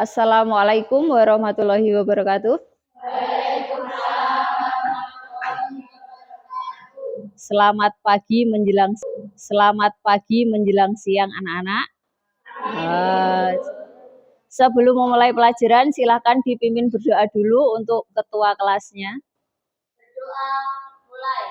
Assalamualaikum warahmatullahi wabarakatuh. Selamat pagi menjelang siang anak-anak. Sebelum memulai pelajaran, silakan dipimpin berdoa dulu untuk ketua kelasnya. Berdoa mulai.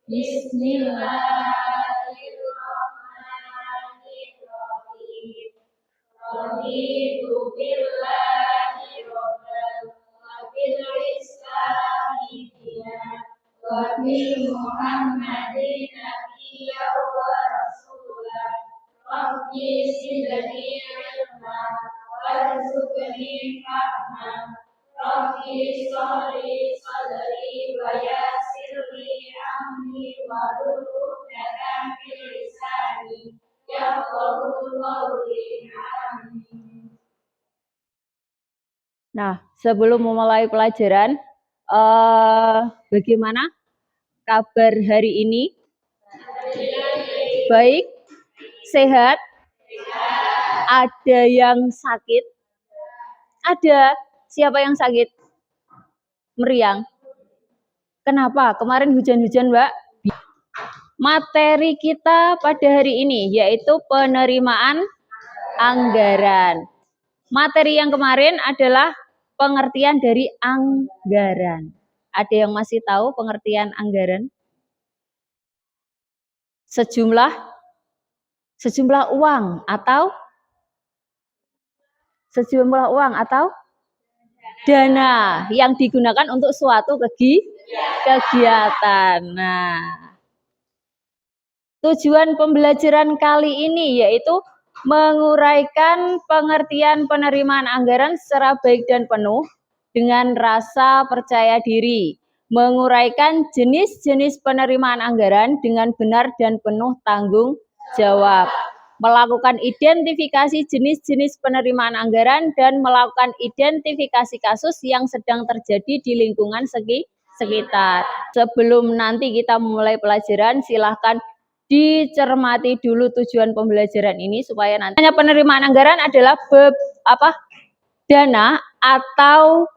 Bismillahirrahmanirrahim. Raditu billahi rabban wa bil islami dinan wa bi Muhammadin nabiyyan wa rasulan. Rabbi zidni ilman warzuqni fahman. Rabbi shrahli sadri wa yassirli amri wahlul 'uqdatam min lisani yafqahu qawli. Nah, sebelum memulai pelajaran, bagaimana kabar hari ini? Baik, sehat? Ada yang sakit? Ada. Siapa yang sakit? Meriang. Kenapa? Kemarin hujan-hujan, Mbak. Materi kita pada hari ini yaitu penerimaan anggaran. Materi yang kemarin adalah pengertian dari anggaran. Ada yang masih tahu pengertian anggaran? Sejumlah uang atau dana yang digunakan untuk suatu kegiatan. Nah, tujuan pembelajaran kali ini yaitu menguraikan pengertian penerimaan anggaran secara baik dan penuh dengan rasa percaya diri, menguraikan jenis-jenis penerimaan anggaran dengan benar dan penuh tanggung jawab, melakukan identifikasi jenis-jenis penerimaan anggaran dan melakukan identifikasi kasus yang sedang terjadi di lingkungan sekitar. Sebelum nanti kita memulai pelajaran, silahkan dicermati dulu tujuan pembelajaran ini supaya nanti penerimaan anggaran adalah dana atau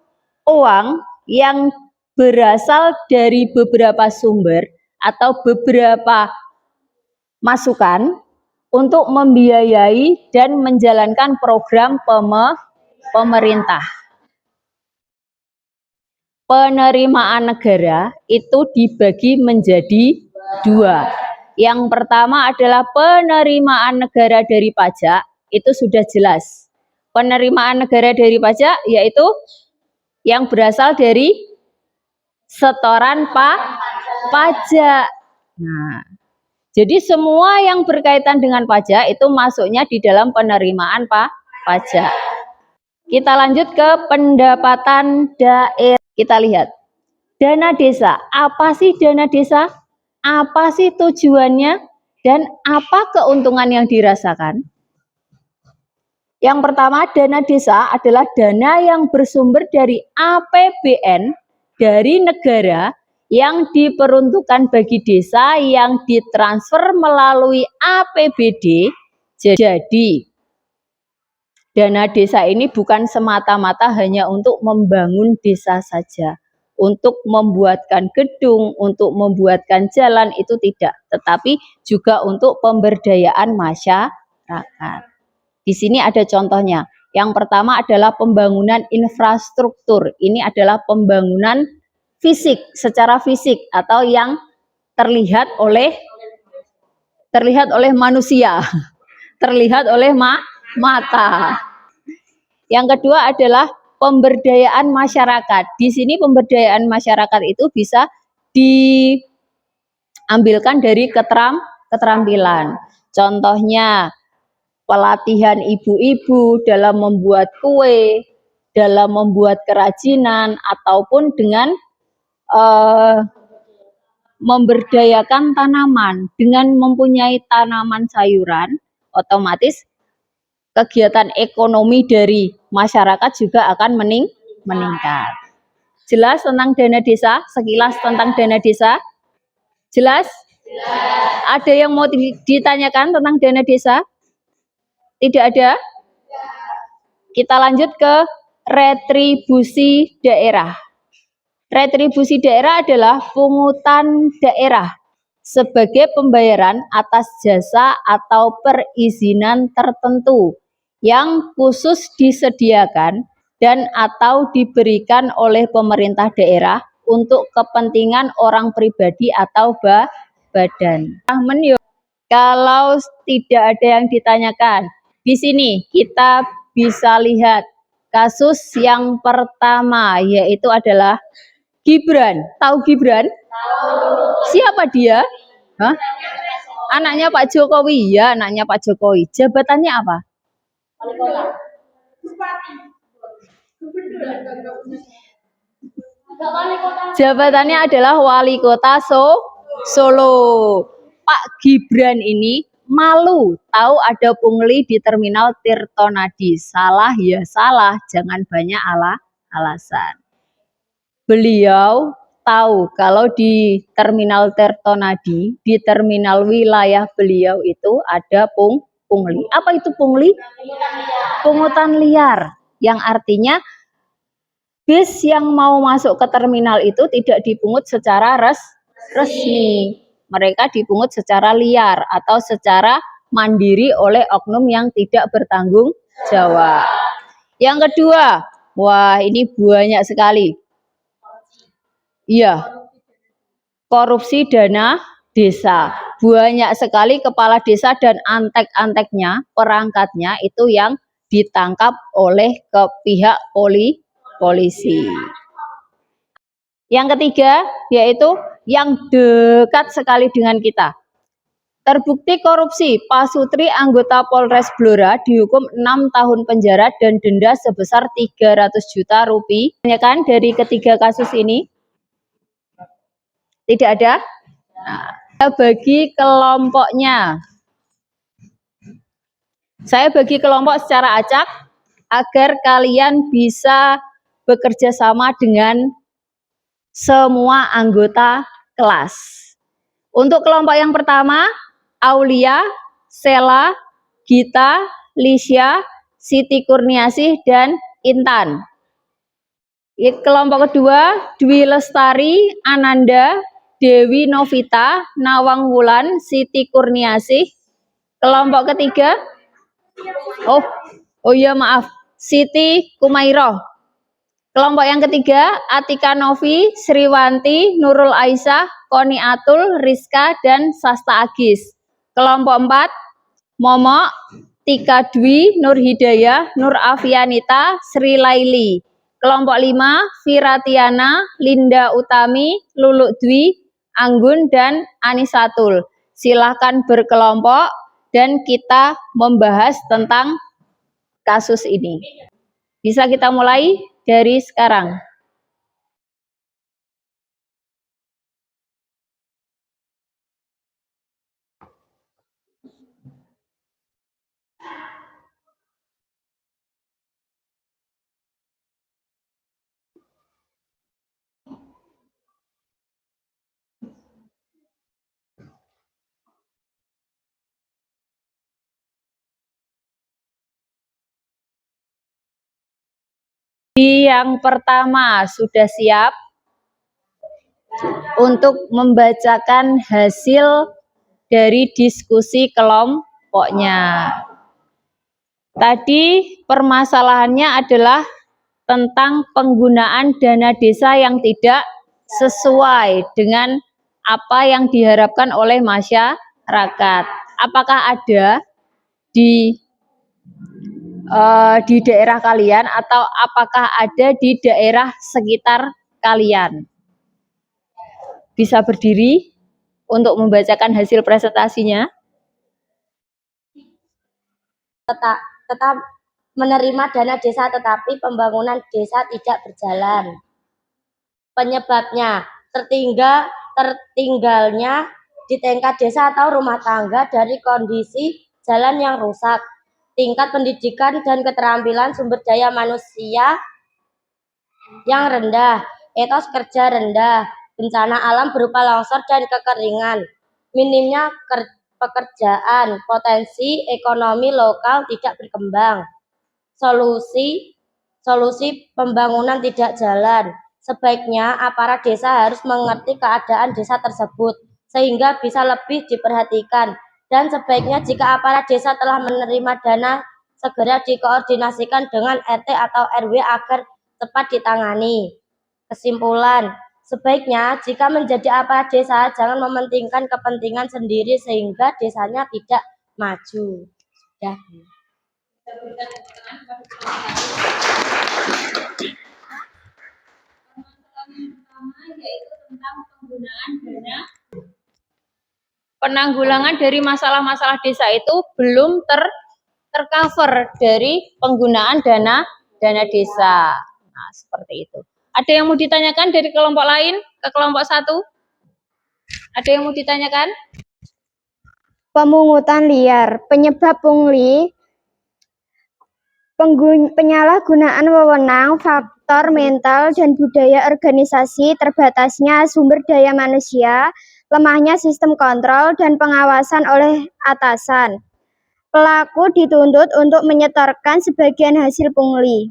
uang yang berasal dari beberapa sumber atau beberapa masukan untuk membiayai dan menjalankan program pemerintah. Penerimaan negara itu dibagi menjadi dua. Yang pertama adalah penerimaan negara dari pajak, itu sudah jelas. Penerimaan negara dari pajak yaitu yang berasal dari setoran pajak. Nah, jadi semua yang berkaitan dengan pajak itu masuknya di dalam penerimaan pajak. Kita lanjut ke pendapatan daerah. Kita lihat. Dana desa. Apa sih dana desa? Apa sih tujuannya dan apa keuntungan yang dirasakan? Yang pertama, dana desa adalah dana yang bersumber dari APBN dari negara yang diperuntukkan bagi desa yang ditransfer melalui APBD. Jadi, dana desa ini bukan semata-mata hanya untuk membangun desa saja. Untuk membuatkan gedung, untuk membuatkan jalan itu tidak, tetapi juga untuk pemberdayaan masyarakat. Di sini ada contohnya. Yang pertama adalah pembangunan infrastruktur. Ini adalah pembangunan fisik, secara fisik atau yang terlihat oleh manusia, terlihat oleh mata. Yang kedua adalah pemberdayaan masyarakat. Di sini pemberdayaan masyarakat itu bisa diambilkan dari keterampilan. Contohnya pelatihan ibu-ibu dalam membuat kue, dalam membuat kerajinan, ataupun dengan memberdayakan tanaman. Dengan mempunyai tanaman sayuran, otomatis kegiatan ekonomi dari masyarakat juga akan meningkat. Jelas tentang dana desa? Sekilas tentang dana desa? Jelas? Ada yang mau ditanyakan tentang dana desa? Tidak ada? Kita lanjut ke retribusi daerah. Retribusi daerah adalah pungutan daerah sebagai pembayaran atas jasa atau perizinan tertentu yang khusus disediakan dan atau diberikan oleh pemerintah daerah untuk kepentingan orang pribadi atau badan. Kalau tidak ada yang ditanyakan, di sini kita bisa lihat kasus yang pertama, yaitu adalah Gibran. Tahu Gibran? Siapa dia? Hah? Anaknya Pak Jokowi. Ya, anaknya Pak Jokowi. Jabatannya apa? Jabatannya adalah wali kota Solo. Pak Gibran ini malu tahu ada pungli di terminal Tirtonadi. Salah ya salah, jangan banyak alasan. Beliau tahu kalau di terminal Tirtonadi, di terminal wilayah beliau itu ada pungli. Apa itu pungli? Pungutan liar, yang artinya bis yang mau masuk ke terminal itu tidak dipungut secara resmi. Mereka dipungut secara liar atau secara mandiri oleh oknum yang tidak bertanggung jawab. Yang kedua, wah ini banyak sekali. Iya, korupsi dana desa. Banyak sekali kepala desa dan antek-anteknya, perangkatnya itu yang ditangkap oleh pihak polisi. Yang ketiga, yaitu yang dekat sekali dengan kita. Terbukti korupsi, Pak Sutri anggota Polres Blora dihukum 6 tahun penjara dan denda sebesar 300 juta rupiah. Kan dari ketiga kasus ini? Tidak ada? Nah, bagi kelompoknya. Saya bagi kelompok secara acak agar kalian bisa bekerja sama dengan semua anggota kelas. Untuk kelompok yang pertama, Aulia, Sela, Gita, Lisya, Siti Kurniasih, dan Intan. Kelompok kedua, Dwi Lestari, Ananda, Dewi Novita, Nawang Wulan, Siti Kurniasih. Kelompok ketiga, oh iya maaf, Siti Kumairoh. Kelompok yang ketiga, Atika Novi, Sriwanti, Nurul Aisyah, Koni Atul, Rizka, dan Sasta Agis. Kelompok 4, Momok, Tika Dwi, Nur Hidayah, Nur Afianita, Sri Laili. Kelompok 5, Viratiana, Linda Utami, Luluk Dwi, Anggun, dan Anisatul. Silahkan berkelompok dan kita membahas tentang kasus ini. Bisa kita mulai dari sekarang. Yang pertama sudah siap untuk membacakan hasil dari diskusi kelompoknya. Tadi permasalahannya adalah tentang penggunaan dana desa yang tidak sesuai dengan apa yang diharapkan oleh masyarakat. Apakah ada di daerah kalian atau apakah ada di daerah sekitar kalian? Bisa berdiri untuk membacakan hasil presentasinya. Tetap menerima dana desa tetapi pembangunan desa tidak berjalan. Penyebabnya tertinggalnya di tingkat desa atau rumah tangga dari kondisi jalan yang rusak, tingkat pendidikan dan keterampilan sumber daya manusia yang rendah, etos kerja rendah, bencana alam berupa longsor dan kekeringan, minimnya pekerjaan, potensi ekonomi lokal tidak berkembang, solusi pembangunan tidak jalan. Sebaiknya aparat desa harus mengerti keadaan desa tersebut sehingga bisa lebih diperhatikan, dan sebaiknya jika aparat desa telah menerima dana segera dikoordinasikan dengan RT atau RW agar cepat ditangani. Kesimpulan, sebaiknya jika menjadi aparat desa jangan mementingkan kepentingan sendiri sehingga desanya tidak maju. Sudah. Yaitu tentang penggunaan dana. Penanggulangan dari masalah-masalah desa itu belum tercover dari penggunaan dana desa. Nah, seperti itu. Ada yang mau ditanyakan dari kelompok lain ke kelompok satu? Ada yang mau ditanyakan? Pemungutan liar, penyebab pungli, penyalahgunaan wewenang, faktor mental dan budaya organisasi, terbatasnya sumber daya manusia, lemahnya sistem kontrol dan pengawasan oleh atasan. Pelaku dituntut untuk menyetorkan sebagian hasil pungli.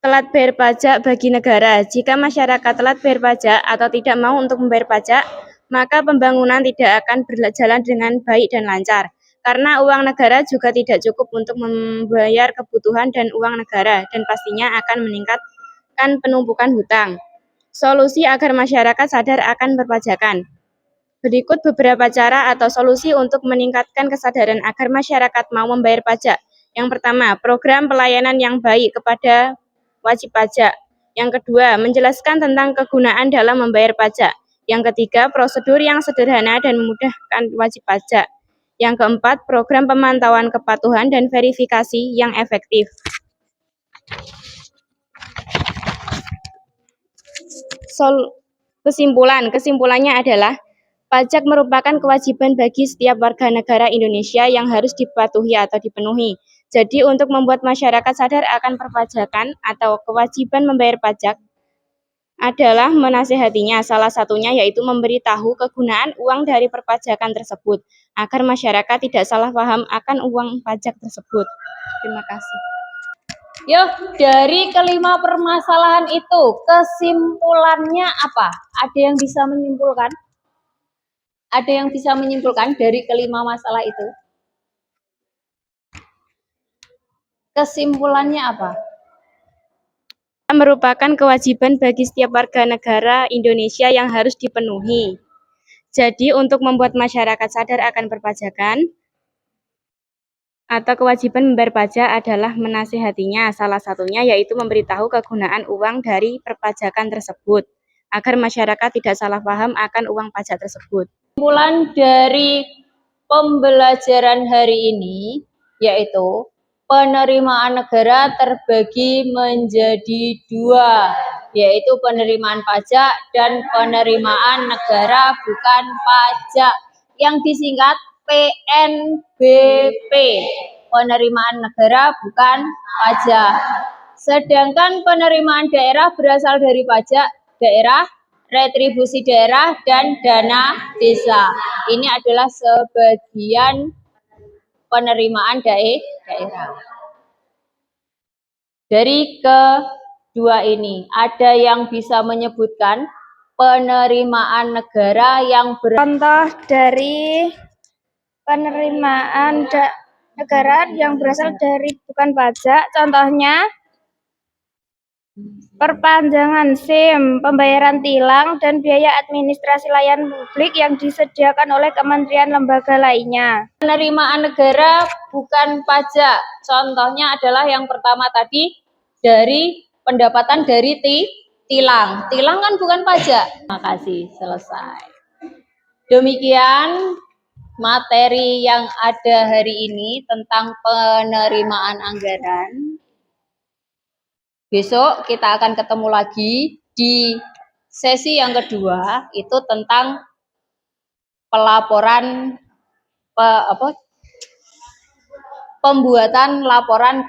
Telat bayar pajak bagi negara. Jika masyarakat telat bayar pajak atau tidak mau untuk membayar pajak, maka pembangunan tidak akan berjalan dengan baik dan lancar. Karena uang negara juga tidak cukup untuk membayar kebutuhan dan uang negara, dan pastinya akan meningkatkan penumpukan hutang. Solusi agar masyarakat sadar akan perpajakan. Berikut beberapa cara atau solusi untuk meningkatkan kesadaran agar masyarakat mau membayar pajak. Yang pertama, program pelayanan yang baik kepada wajib pajak. Yang kedua, menjelaskan tentang kegunaan dalam membayar pajak. Yang ketiga, prosedur yang sederhana dan memudahkan wajib pajak. Yang keempat, program pemantauan kepatuhan dan verifikasi yang efektif. Kesimpulannya adalah pajak merupakan kewajiban bagi setiap warga negara Indonesia yang harus dipatuhi atau dipenuhi. Jadi untuk membuat masyarakat sadar akan perpajakan atau kewajiban membayar pajak adalah menasehatinya. Salah satunya yaitu memberitahu kegunaan uang dari perpajakan tersebut agar masyarakat tidak salah paham akan uang pajak tersebut. Terima kasih. Dari kelima permasalahan itu, kesimpulannya apa? Ada yang bisa menyimpulkan? Ada yang bisa menyimpulkan dari kelima masalah itu? Kesimpulannya apa? Merupakan kewajiban bagi setiap warga negara Indonesia yang harus dipenuhi. Jadi untuk membuat masyarakat sadar akan perpajakan atau kewajiban membayar pajak adalah menasehatinya. Salah satunya yaitu memberitahu kegunaan uang dari perpajakan tersebut agar masyarakat tidak salah paham akan uang pajak tersebut. Kesimpulan dari pembelajaran hari ini yaitu penerimaan negara terbagi menjadi dua, yaitu penerimaan pajak dan penerimaan negara bukan pajak, yang disingkat PNBP, penerimaan negara bukan pajak. Sedangkan penerimaan daerah berasal dari pajak daerah, retribusi daerah, dan dana desa. Ini adalah sebagian penerimaan daerah. Dari kedua ini, ada yang bisa menyebutkan penerimaan negara yang Contoh dari penerimaan negara yang berasal dari bukan pajak, contohnya perpanjangan SIM, pembayaran tilang, dan biaya administrasi layanan publik yang disediakan oleh kementerian lembaga lainnya. Penerimaan negara bukan pajak, contohnya adalah yang pertama tadi dari pendapatan dari tilang. Tilang kan bukan pajak. Terima kasih, selesai. Demikian materi yang ada hari ini tentang penerimaan anggaran. Besok kita akan ketemu lagi di sesi yang kedua, itu tentang pelaporan pembuatan laporan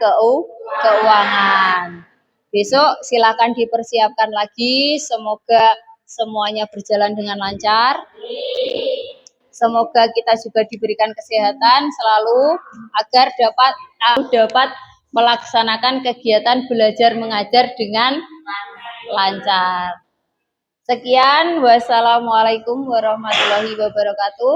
keuangan. Besok silakan dipersiapkan lagi, semoga semuanya berjalan dengan lancar. Semoga kita juga diberikan kesehatan selalu agar dapat melaksanakan kegiatan belajar mengajar dengan lancar. Sekian, wassalamualaikum warahmatullahi wabarakatuh.